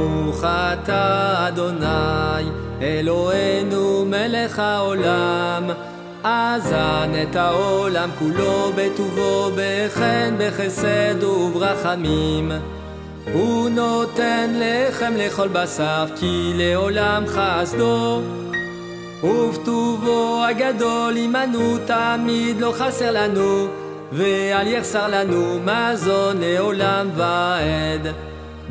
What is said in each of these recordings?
ברוך אתה אדוני אלוהינו מלך העולם, אזן את העולם כולו בטובו, בחן בחסד וברחמים. הוא נותן לחם לכל בשר, כי לעולם חסדו, ובטובו הגדול עמנו תמיד, לא חסר לנו ואל יחסר לנו מזון לעולם ועד.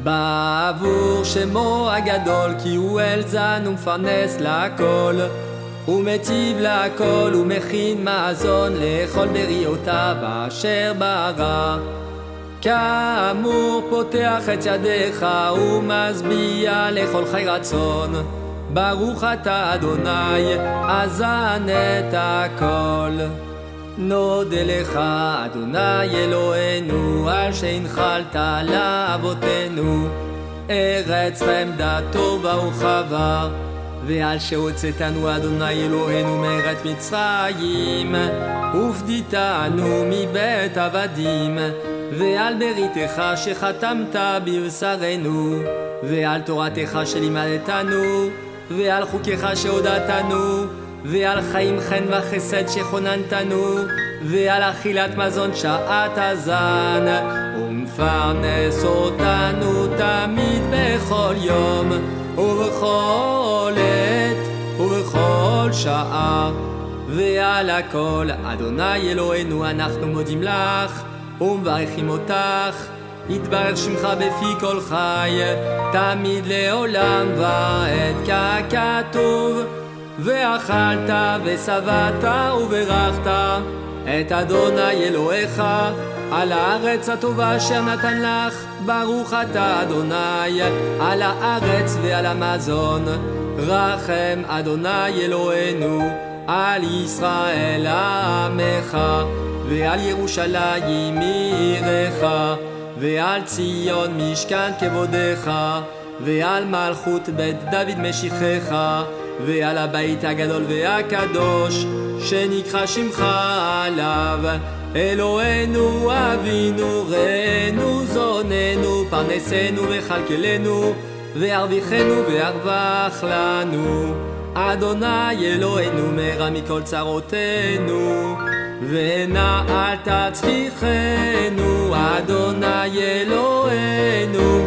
בעבור שמו הגדול, כי הוא אלזן ומפרנס לכל, הוא מטיב לכל ומכין מזון לכל בריאותיו אשר ברא. כאמור פותח את ידיך ומשביע לכל חי רצון. ברוך אתה אדוני אזן את הכל. נודה לך אדוני אלוהינו על שהנחלת לאבותינו ארץ חמדה טובה ורחבה, ועל שהוצאתנו אדוני אלוהינו מארץ מצרים ופדיתנו מבית עבדים, ועל בריתך שחתמת בבשרנו, ועל תורתך שלימדתנו, ועל חוקיך שהודעתנו, ועל חיים חן וחסד שכוננתנו, ועל אכילת מזון שעת הזן, ומפרנס אותנו תמיד בכל יום ובכל עת ובכל שעה. ועל הכל אדוני אלוהינו אנחנו מודים לך ומברכים אותך, יתברך שמך בפי כל חי תמיד לעולם ועד, ככתוב ואכלת ושבעת וברכת את אדוני אלוהיך על הארץ הטובה אשר נתן לך. ברוך אתה אדוני על הארץ ועל המזון, רחם אדוני אלוהינו על ישראל עמך, ועל ירושלים עירך, ועל ציון משכן כבודך, ועל מלכות בית דוד משיחך, ועל הבית הגדול והקדוש שנקרא שמך עליו. אלוהינו אבינו ראינו זוננו פרנסנו וכלכלנו והרוויחנו והרווח לנו. אדוני אלוהינו מרע מכל צרותינו ונעל תצחיחנו. אדוני אלוהינו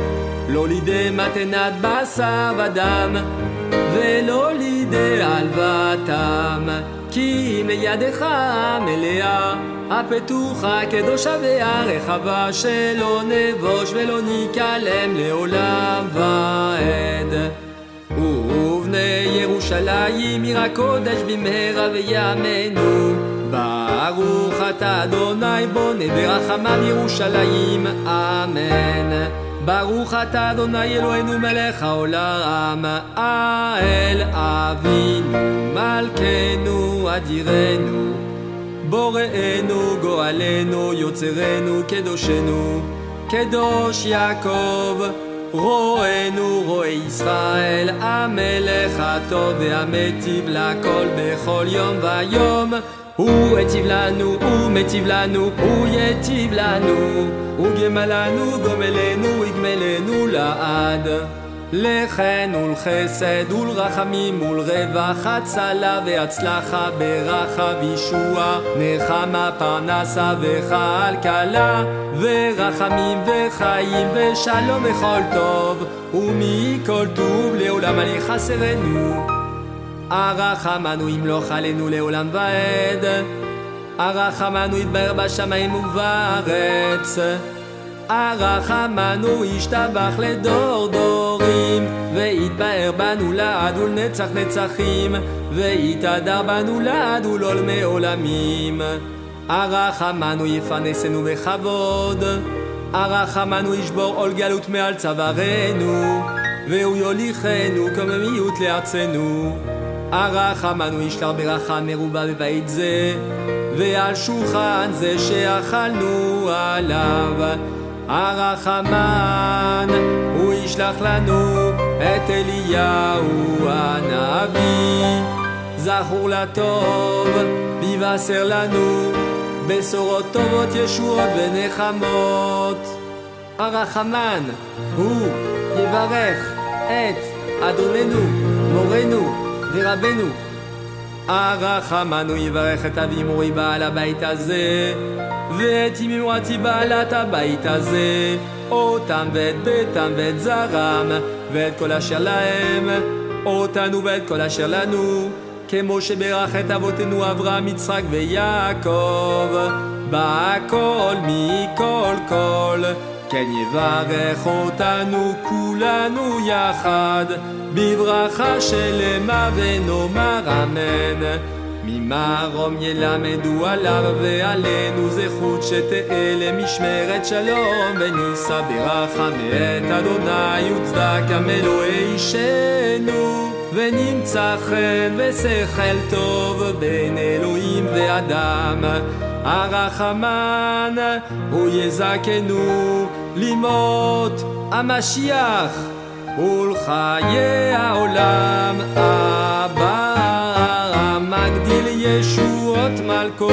לא לידי מתנת בשר ודם ולא לידי עלוותם, כי אם ידך מלאה הפתוחה קדושה והרחבה, שלא נבוש ולא ניקלם לעולם ועד. ובני ירושלים עיר הקודש במהרה וימינו, ברוך אתה אדוני בונה ברחמיו ירושלים אמן. ברוך אתה אדוני אלוהינו מלך העולם, האל אבינו מלכנו אדירנו, בוראנו גואלנו יוצרנו קדושנו, קדוש יעקב רואינו רואי ישראל, המלך הטוב והמטיב לכל בכל יום ויום. הוא היטיב לנו, הוא מטיב לנו, הוא יטיב לנו, הוא גמלנו, גומלנו, יגמלנו לעד. לחן ולחסד ולרחמים ולרווח, הצלה והצלחה, ברכה וישועה, נחמה פרנסה וכלכלה, ורחמים וחיים ושלום וכל טוב, ומכל טוב לעולם אל יחסרנו. הרחמנו ימלוך עלינו לעולם ועד, הרחמנו יתבהר בשמיים ובארץ, הרחמנו ישתבח לדור דורים, ויתבהר בנו לעד ולנצח נצחים, ויתהדר בנו לעד ולעולמי עולמים. הרחמנו יפרנסנו בכבוד, הרחמנו ישבור עול גלות מעל צווארנו, והוא יוליכנו קוממיות לארצנו. הרחמנו ישלח ברכה מרובה בבית זה ועל שולחן זה שאכלנו עליו. הרחמן הוא ישלח לנו את אליהו הנביא, זכור לטוב ביבשר לנו בשורות טובות ישועות ונחמות. הרחמן הוא יברך את אדוננו, מורנו ורבנו. הרחמן הוא יברך את אבי מורי בעל הבית הזה, ואת אמי מורתי בעלת הבית הזה, אותם ואת ביתם ואת זרם, ואת כל אשר להם, אותנו ואת כל אשר לנו, כמו שברך את אבותינו אברהם, יצחק ויעקב, בכל מכל כל, כן יברך אותנו כולנו יחד, בברכה שלמה ונאמר אמן. ממרום ילמדו עליו ועלינו זכות שתהיה למשמרת שלום, ונישא ברכה מאת אדוני וצדקה מאלוהי אישנו, ונמצא חן ושכל טוב בין אלוהים ואדם. הרחמן הוא יזכנו לימות המשיח ולחיי העולם הבא, מגדיל ישועות מלכו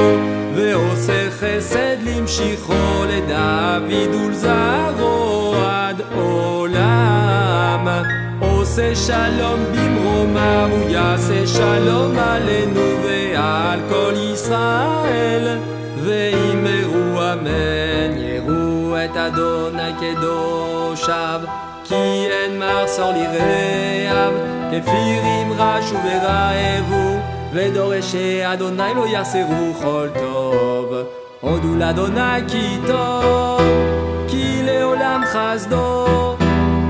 ועושה חסד למשיחו לדוד ולזרעו עד עולם. עושה שלום במרומיו, הוא יעשה שלום עלינו ועל כל ישראל, ואמרו אמן. יראו את אדוני קדושיו, כי אין מחסור לרעיו, כפירים רשו ורעבו, ודורשי אדוני לא יחסרו כל טוב. הודו לאדוני כי טוב, כי לעולם חסדו,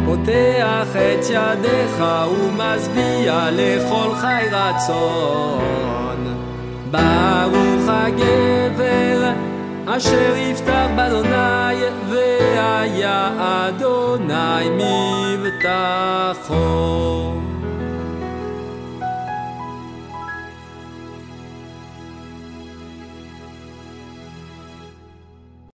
פותח את ידיך ומשביע לכל חי רצון. ברוך הגבר אשר יפתח באדוני, והיה אדוני מבטחו.